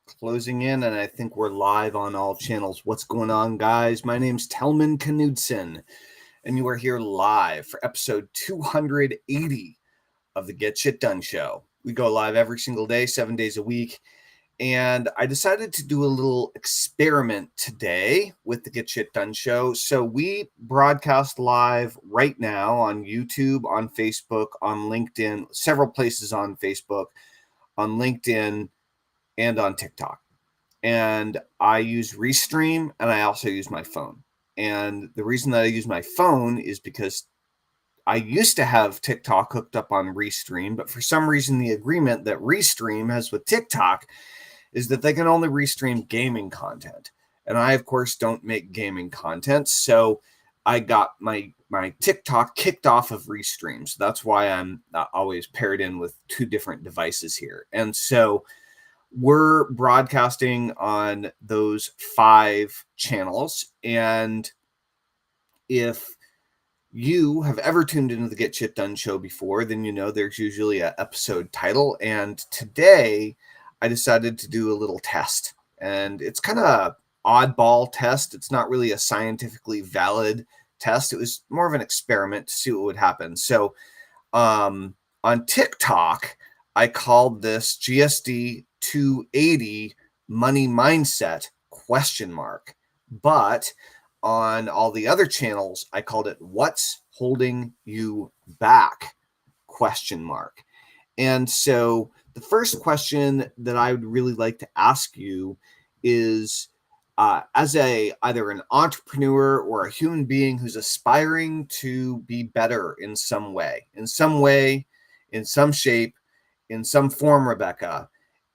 Closing in, and I think we're live on all channels. What's going on, guys? My name's Tellman Knudsen, and you are here live for episode 280 of the Get Shit Done Show. We go live every single day, 7 days a week, and I decided to do a little experiment today with the Get Shit Done Show. So we broadcast live right now on YouTube, on Facebook, on LinkedIn, several places on Facebook, on LinkedIn, and on TikTok. And I use Restream, and I also use my phone. And the reason that I use my phone is because I used to have TikTok hooked up on Restream, but for some reason the agreement that Restream has with TikTok is that they can only restream gaming content. And I, of course, don't make gaming content, so I got my TikTok kicked off of Restream. So that's why I'm always paired in with two different devices here. And so we're broadcasting on those 5 channels. And if you have ever tuned into the Get Shit Done show before, then you know there's usually an episode title. And today I decided to do a little test. And it's kind of an oddball test. It's not really a scientifically valid test. It was more of an experiment to see what would happen. So on TikTok, I called this GSD 280 money mindset ? But on all the other channels, I called it what's holding you back ? And so the first question that I would really like to ask you is, as either an entrepreneur or a human being who's aspiring to be better in some way, in some shape, in some form, Rebecca,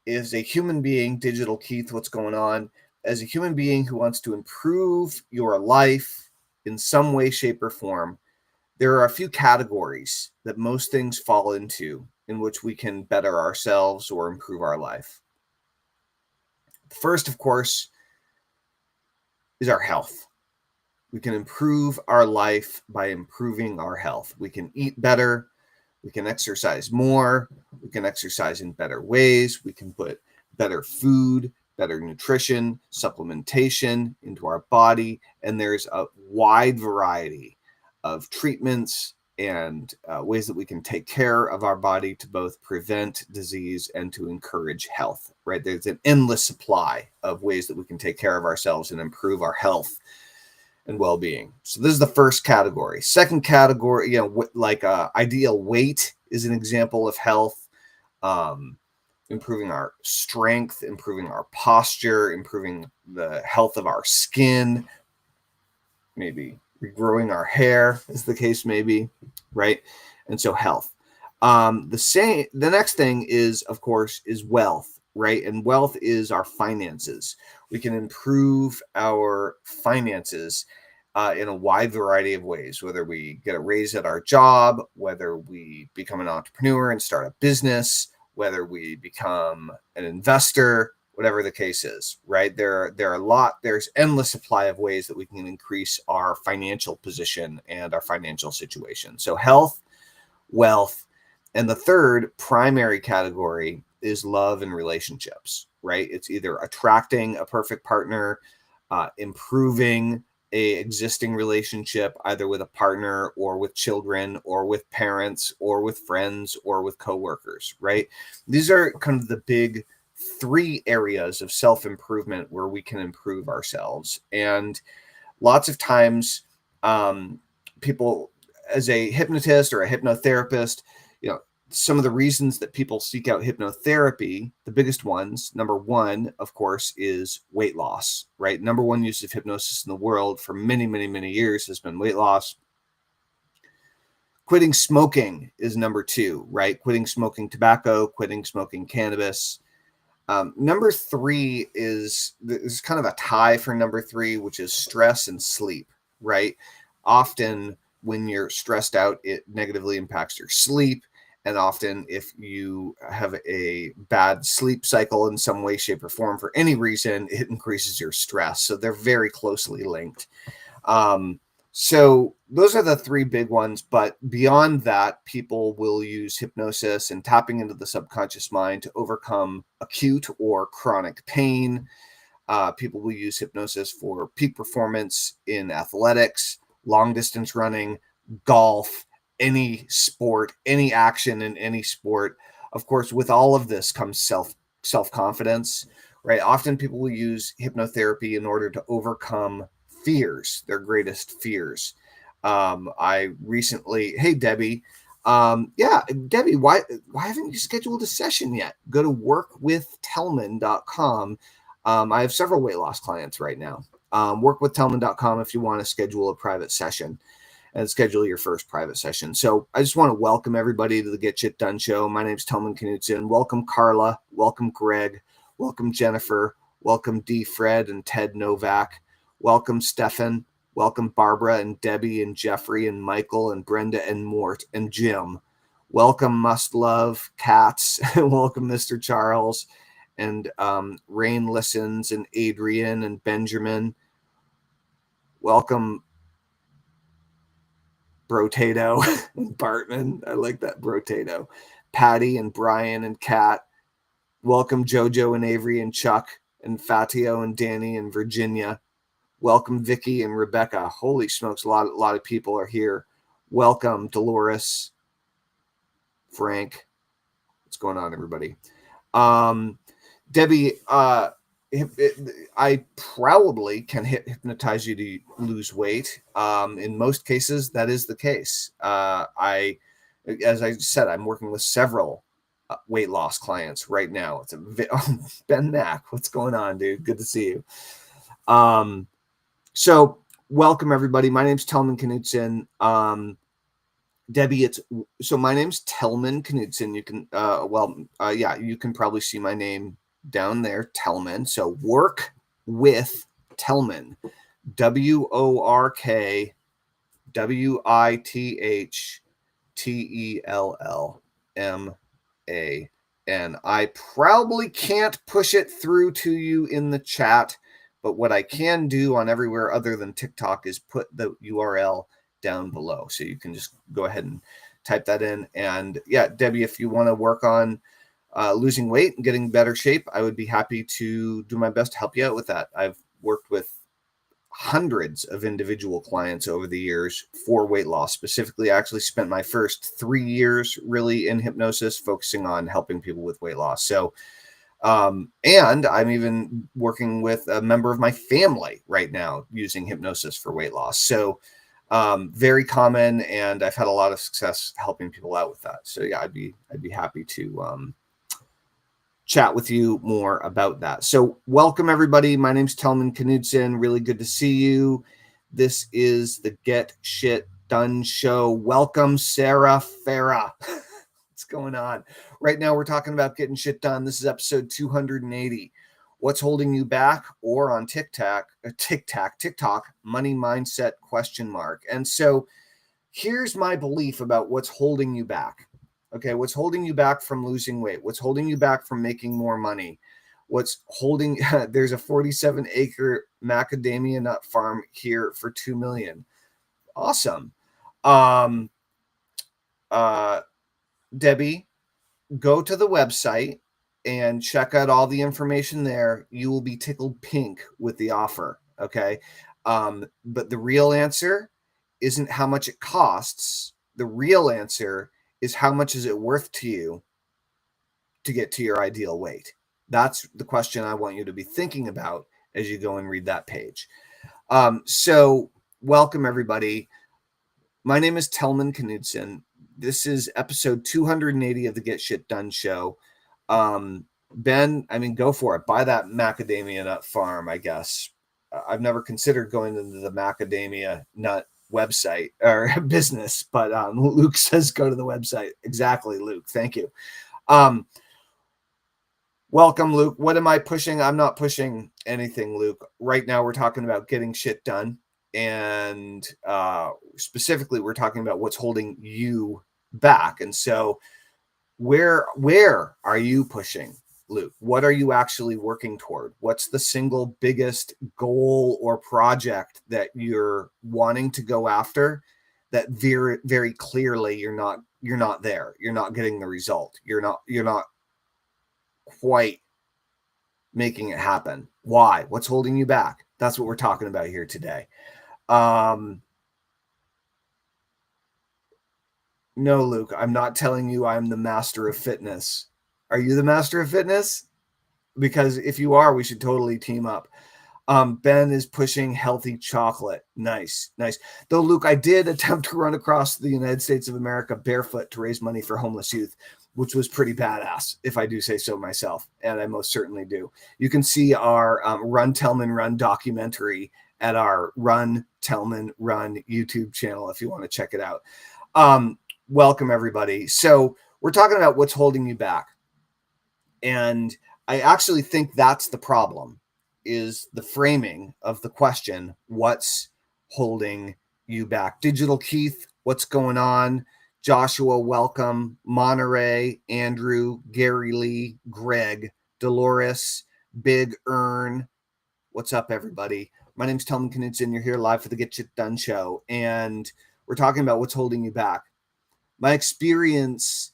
is a human being, Digital Keith, what's going on? As a human being who wants to improve your life in some way, shape, or form, there are a few categories that most things fall into in which we can better ourselves or improve our life. First, of course, is our health. We can improve our life by improving our health. We can eat better. We can exercise more. We can exercise in better ways. We can put better food, better nutrition, supplementation into our body. And there's a wide variety of treatments and ways that we can take care of our body to both prevent disease and to encourage health, right? There's an endless supply of ways that we can take care of ourselves and improve our health and well-being. So this is the first category. Second category, like ideal weight is an example of health. Improving our strength, improving our posture, improving the health of our skin, maybe regrowing our hair, as the case may be, right? And so health. The next thing is, of course, is wealth, right? And wealth is our finances. We can improve our finances in a wide variety of ways, whether we get a raise at our job, whether we become an entrepreneur and start a business, whether we become an investor, whatever the case is, right? There's endless supply of ways that we can increase our financial position and our financial situation. So health, wealth, and the third primary category is love and relationships, right? It's either attracting a perfect partner, improving a existing relationship, either with a partner or with children or with parents or with friends or with coworkers, right? These are kind of the big 3 areas of self-improvement where we can improve ourselves. And lots of times people, as a hypnotist or a hypnotherapist, some of the reasons that people seek out hypnotherapy, the biggest ones, number 1, of course, is weight loss, right? Number 1 use of hypnosis in the world for many, many, many years has been weight loss. Quitting smoking is number 2, right? Quitting smoking tobacco, quitting smoking cannabis. Number 3 is kind of a tie for number 3, which is stress and sleep, right? Often when you're stressed out, it negatively impacts your sleep. And often if you have a bad sleep cycle in some way, shape, or form for any reason, it increases your stress. So they're very closely linked. So those are the three big ones. But beyond that, people will use hypnosis and tapping into the subconscious mind to overcome acute or chronic pain. People will use hypnosis for peak performance in athletics, long distance running, golf, any sport, any action in any sport. Of course, with all of this comes self-confidence, right? Often people will use hypnotherapy in order to overcome fears, their greatest fears. I recently, hey Debbie, yeah, Debbie, why haven't you scheduled a session yet? Go to workwithtellman.com. I have several weight loss clients right now. Workwithtellman.com if you want to schedule a private session and schedule your first private session. So I just want to welcome everybody to the Get Shit Done show. My name is Tellman Knudsen. Welcome Carla. Welcome Greg. Welcome Jennifer. Welcome D. Fred and Ted Novak. Welcome Stefan. Welcome Barbara and Debbie and Jeffrey and Michael and Brenda and Mort and Jim. Welcome Must Love Cats. Welcome Mr. Charles and Rain Listens and Adrian and Benjamin. Welcome Brotato and Bartman. I like that Brotato. Patty and Brian and Kat. Welcome Jojo and Avery and Chuck and Fatio and Danny and Virginia. Welcome Vicky and Rebecca. Holy smokes, a lot of people are here. Welcome Dolores, Frank. What's going on, everybody? Debbie, I probably can hypnotize you to lose weight. In most cases, that is the case. As I said, I'm working with several weight loss clients right now. It's Ben Mack. What's going on, dude? Good to see you. So welcome everybody. My name's Tellman Knudsen. Debbie, my name's Tellman Knudsen. You can, you can probably see my name down there, Tellman. So work with Tellman, WorkwithTellman. I probably can't push it through to you in the chat, but what I can do on everywhere other than TikTok is put the URL down below. So you can just go ahead and type that in. And yeah, Debbie, if you want to work on losing weight and getting better shape, I would be happy to do my best to help you out with that. I've worked with hundreds of individual clients over the years for weight loss. Specifically, I actually spent my first 3 years really in hypnosis, focusing on helping people with weight loss. So, and I'm even working with a member of my family right now using hypnosis for weight loss. So, very common, and I've had a lot of success helping people out with that. So yeah, I'd be happy to chat with you more about that. So welcome everybody. My name's Tellman Knudsen. Really good to see you. This is the Get Shit Done show. Welcome Sarah Farah. What's going on? Right now we're talking about getting shit done. This is episode 280. What's holding you back? Or on TikTok, money mindset ? And so here's my belief about what's holding you back. Okay, what's holding you back from losing weight? What's holding you back from making more money? What's holding? There's a 47-acre macadamia nut farm here for $2 million. Awesome. Debbie, go to the website and check out all the information there. You will be tickled pink with the offer. Okay. But the real answer isn't how much it costs. The real answer is how much is it worth to you to get to your ideal weight? That's the question I want you to be thinking about as you go and read that page. So welcome everybody. My name is Tellman Knudsen. This is episode 280 of the Get Shit Done show. Ben, I mean, go for it. Buy that macadamia nut farm, I guess. I've never considered going into the macadamia nut website or business, but Luke says go to the website. Exactly, Luke. Thank you. Welcome, Luke. What am I pushing? I'm not pushing anything, Luke. Right now, we're talking about getting shit done. And specifically, we're talking about what's holding you back. And so where are you pushing? Luke? What are you actually working toward? What's the single biggest goal or project that you're wanting to go after that very, very clearly you're not there. You're not getting the result. You're not quite making it happen. Why? What's holding you back? That's what we're talking about here today. No, Luke, I'm not telling you I'm the master of fitness. Are you the master of fitness? Because if you are, we should totally team up. Ben is pushing healthy chocolate. Nice. Though, Luke, I did attempt to run across the United States of America barefoot to raise money for homeless youth, which was pretty badass, if I do say so myself. And I most certainly do. You can see our Run, Tellman, Run documentary at our Run, Tellman, Run YouTube channel if you want to check it out. Welcome, everybody. So we're talking about what's holding you back. And I actually think that's the problem, is the framing of the question, what's holding you back? Digital Keith, what's going on? Joshua, welcome. Monterey, Andrew, Gary Lee, Greg, Dolores, Big Earn. What's up, everybody? My name's Tellman Knudsen. You're here live for the Get Shit Done show. And we're talking about what's holding you back. My experience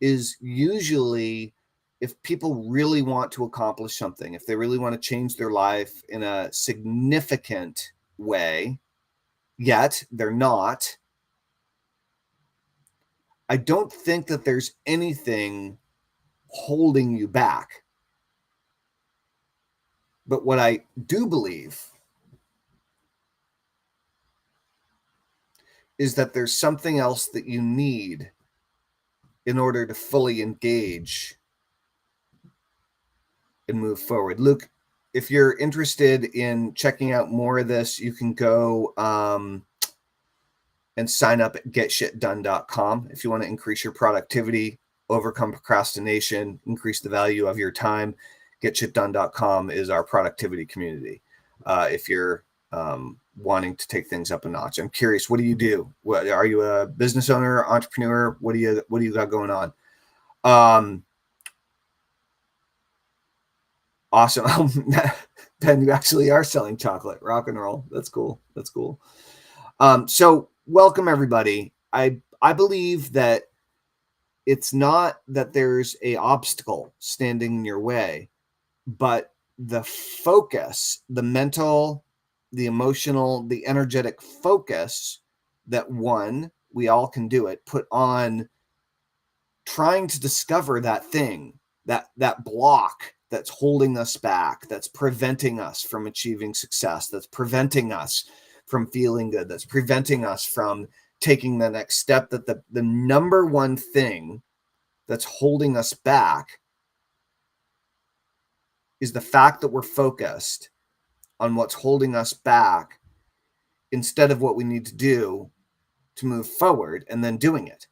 is usually if people really want to accomplish something, if they really want to change their life in a significant way, yet they're not, I don't think that there's anything holding you back. But what I do believe is that there's something else that you need in order to fully engage and move forward. Luke, if you're interested in checking out more of this, you can go and sign up at getshitdone.com if you want to increase your productivity, overcome procrastination, increase the value of your time. Getshitdone.com is our productivity community. If you're wanting to take things up a notch, I'm curious, what do you do? What are you, a business owner, entrepreneur? What do you got going on? Awesome. Ben, you actually are selling chocolate. Rock and roll. That's cool. So welcome, everybody. I believe that it's not that there's a obstacle standing in your way, but the focus, the mental, the emotional, the energetic focus that we all can do it, put on trying to discover that thing, that block that's holding us back, that's preventing us from achieving success, that's preventing us from feeling good, that's preventing us from taking the next step. That the number one thing that's holding us back is the fact that we're focused on what's holding us back instead of what we need to do to move forward and then doing it.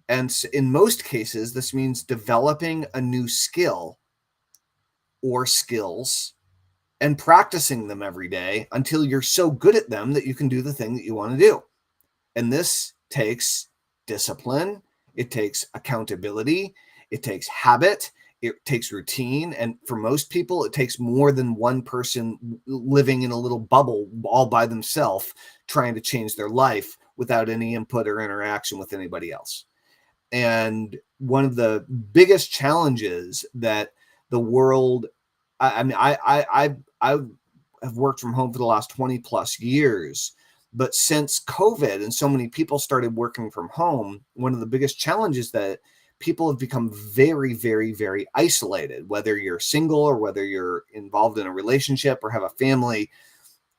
And in most cases, this means developing a new skill or skills and practicing them every day until you're so good at them that you can do the thing that you want to do. And this takes discipline. It takes accountability. It takes habit. It takes routine. And for most people, it takes more than one person living in a little bubble all by themselves, trying to change their life without any input or interaction with anybody else. And one of the biggest challenges that the world, I have worked from home for the last 20 plus years, but since COVID and so many people started working from home, one of the biggest challenges that people have become very, very, very isolated, whether you're single or whether you're involved in a relationship or have a family.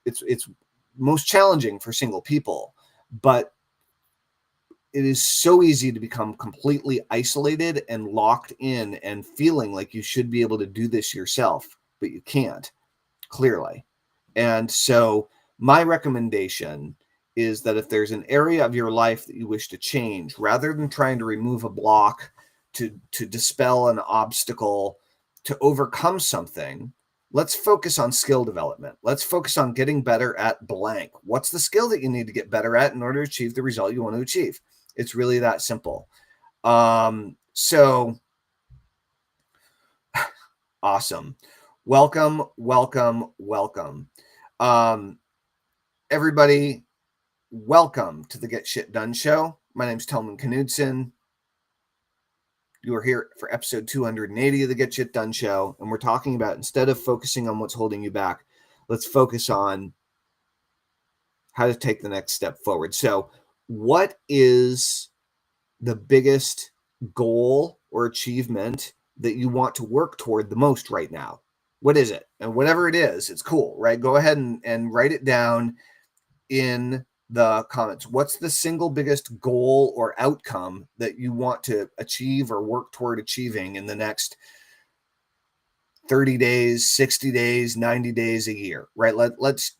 It's most challenging for single people, but it is so easy to become completely isolated and locked in and feeling like you should be able to do this yourself, but you can't, clearly. And so my recommendation is that if there's an area of your life that you wish to change, rather than trying to remove a block, to dispel an obstacle, to overcome something, let's focus on skill development. Let's focus on getting better at blank. What's the skill that you need to get better at in order to achieve the result you want to achieve? It's really that simple. So Awesome. Welcome, welcome, welcome. Everybody, welcome to the Get Shit Done show. My name's Tellman Knudsen. You are here for episode 280 of the Get Shit Done show, and we're talking about, instead of focusing on what's holding you back, let's focus on how to take the next step forward. So, what is the biggest goal or achievement that you want to work toward the most right now? What is it? And whatever it is, it's cool, right? Go ahead and write it down in the comments. What's the single biggest goal or outcome that you want to achieve or work toward achieving in the next 30 days, 60 days, 90 days, a year, right? Let's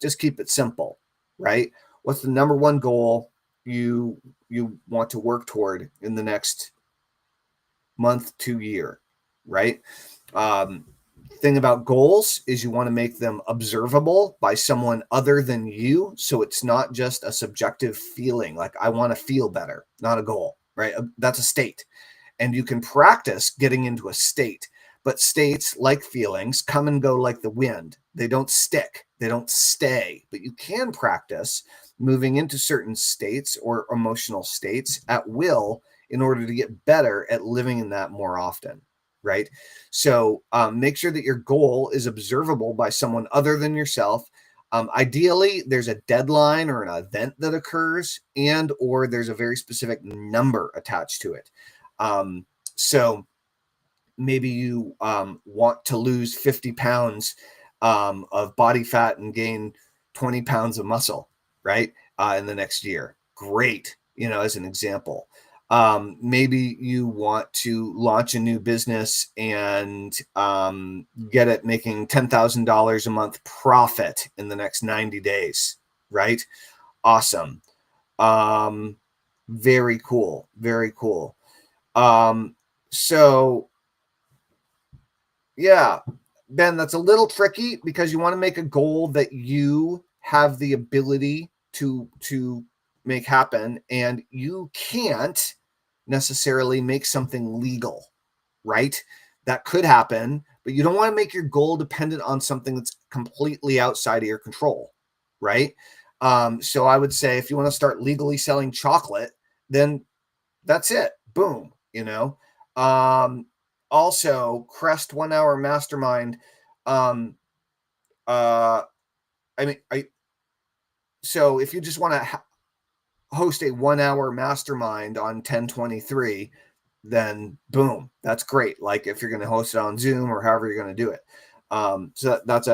just keep it simple, right? What's the number one goal you want to work toward in the next month to year, right? Thing about goals is you want to make them observable by someone other than you, so it's not just a subjective feeling, like I want to feel better, not a goal, right? That's a state, and you can practice getting into a state. But states, like feelings, come and go like the wind. They don't stick, they don't stay. But you can practice moving into certain states or emotional states at will in order to get better at living in that more often, right? So make sure that your goal is observable by someone other than yourself. Ideally, there's a deadline or an event that occurs, and or there's a very specific number attached to it. So maybe you want to lose 50 pounds of body fat and gain 20 pounds of muscle, right? In the next year. Great, as an example. Maybe you want to launch a new business and get it making $10,000 a month profit in the next 90 days, right? Awesome. Very cool. Very cool. So yeah, Ben, that's a little tricky because you want to make a goal that you have the ability to make happen, and you can't necessarily make something legal, right? That could happen, but you don't want to make your goal dependent on something that's completely outside of your control, right? So I would say if you want to start legally selling chocolate, then that's it. Boom, Also, Crest 1 hour mastermind. Um, uh, I mean, so if you just want to host a 1 hour mastermind on 1023, then boom, that's great. Like if you're going to host it on Zoom or however you're going to do it. So that's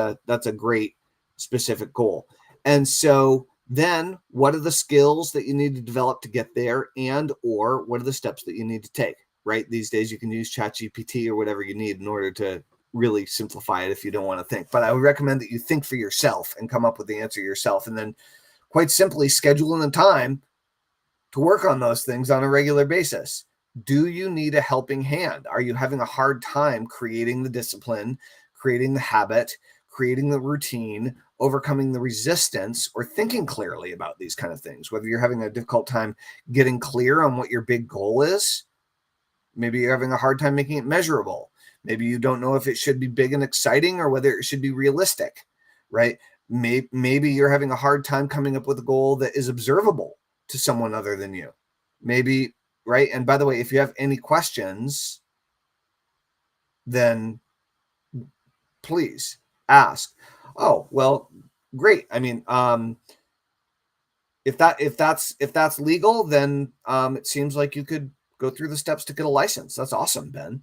a great specific goal. And so then what are the skills that you need to develop to get there, and or what are the steps that you need to take, right? These days you can use ChatGPT or whatever you need in order to really simplify it if you don't want to think. But I would recommend that you think for yourself and come up with the answer yourself, and then quite simply schedule in the time to work on those things on a regular basis. Do you need a helping hand? Are you having a hard time creating the discipline, creating the habit, creating the routine, overcoming the resistance, or thinking clearly about these kind of things? Whether you're having a difficult time getting clear on what your big goal is, maybe you're having a hard time making it measurable. Maybe you don't know if it should be big and exciting or whether it should be realistic, right? Maybe you're having a hard time coming up with a goal that is observable to someone other than you. Maybe, right? And by the way, if you have any questions, then please ask. Oh, well, great. I mean, if that's legal, then it seems like you could go through the steps to get a license. That's awesome, Ben.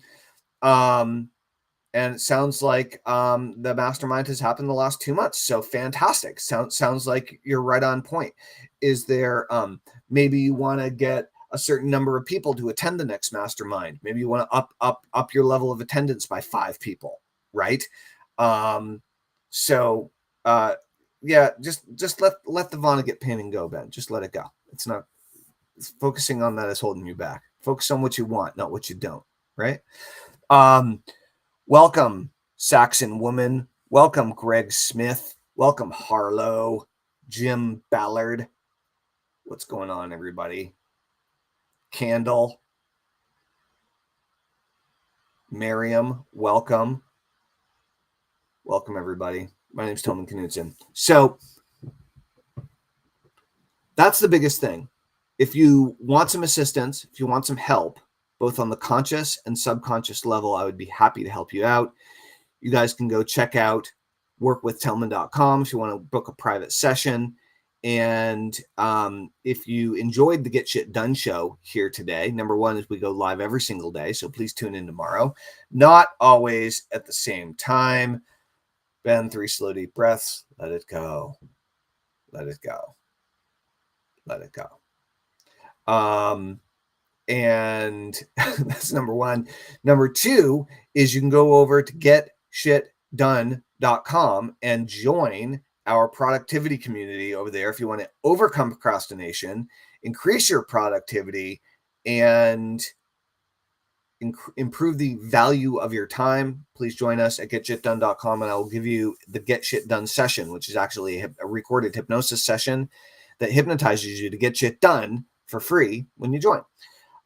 And it sounds like the mastermind has happened the last 2 months. So fantastic. Sounds like you're right on point. Is there maybe you want to get a certain number of people to attend the next mastermind? Maybe you want to up your level of attendance by 5 people, right? So yeah, just let the Vonnegut painting go, Ben. Just let it go. It's focusing on that is holding you back. Focus on what you want, not what you don't, right? Welcome, Saxon Woman. Welcome, Greg Smith. Welcome, Harlow. Jim Ballard. What's going on, everybody? Candle. Miriam, welcome. Welcome, everybody. My name is Tellman Knudsen. So that's the biggest thing. If you want some assistance, if you want some help, both on the conscious and subconscious level, I would be happy to help you out. You guys can go check out workwithtellman.com if you want to book a private session. And if you enjoyed the Get Shit Done show here today, number one is we go live every single day, so please tune in tomorrow. Not always at the same time. Ben, 3 slow, deep breaths. Let it go. Let it go. Let it go. And that's number one. Number two is you can go over to getshitdone.com and join our productivity community over there if you want to overcome procrastination, increase your productivity, and improve the value of your time. Please join us at getshitdone.com, and I will give you the Get Shit Done session, which is actually a recorded hypnosis session that hypnotizes you to get shit done for free when you join.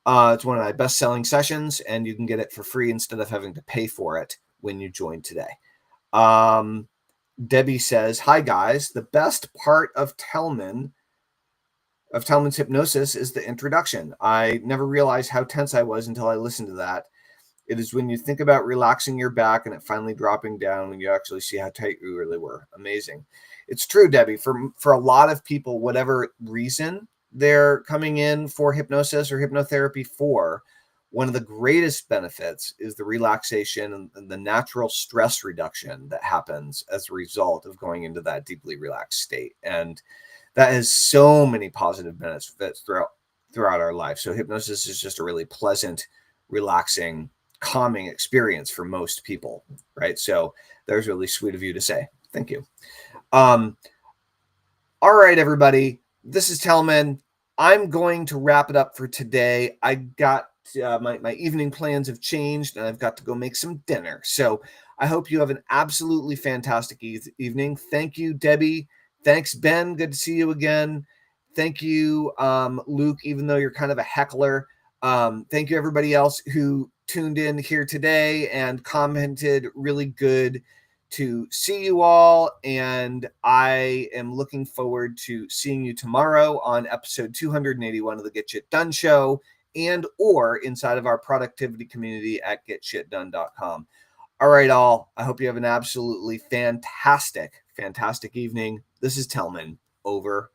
It's one of my best-selling sessions, and you can get it for free instead of having to pay for it when you join today. Debbie says, hi, guys. The best part of Tellman's hypnosis is the introduction. I never realized how tense I was until I listened to that. It is when you think about relaxing your back and it finally dropping down and you actually see how tight you really were. Amazing. It's true, Debbie. For a lot of people, whatever reason they're coming in for hypnosis or hypnotherapy for, one of the greatest benefits is the relaxation and the natural stress reduction that happens as a result of going into that deeply relaxed state. And that has so many positive benefits throughout our life. So hypnosis is just a really pleasant, relaxing, calming experience for most people, right? So that was really sweet of you to say. Thank you. All right, everybody. This is Tellman. I'm going to wrap it up for today. I got my evening plans have changed, and I've got to go make some dinner. So I hope you have an absolutely fantastic evening. Thank you, Debbie. Thanks, Ben. Good to see you again. Thank you, Luke, even though you're kind of a heckler. Thank you, everybody else who tuned in here today and commented. Really good to see you all. And I am looking forward to seeing you tomorrow on episode 281 of the Get Shit Done show and or inside of our productivity community at getshitdone.com. All right, all. I hope you have an absolutely fantastic evening. This is Tellman. Over.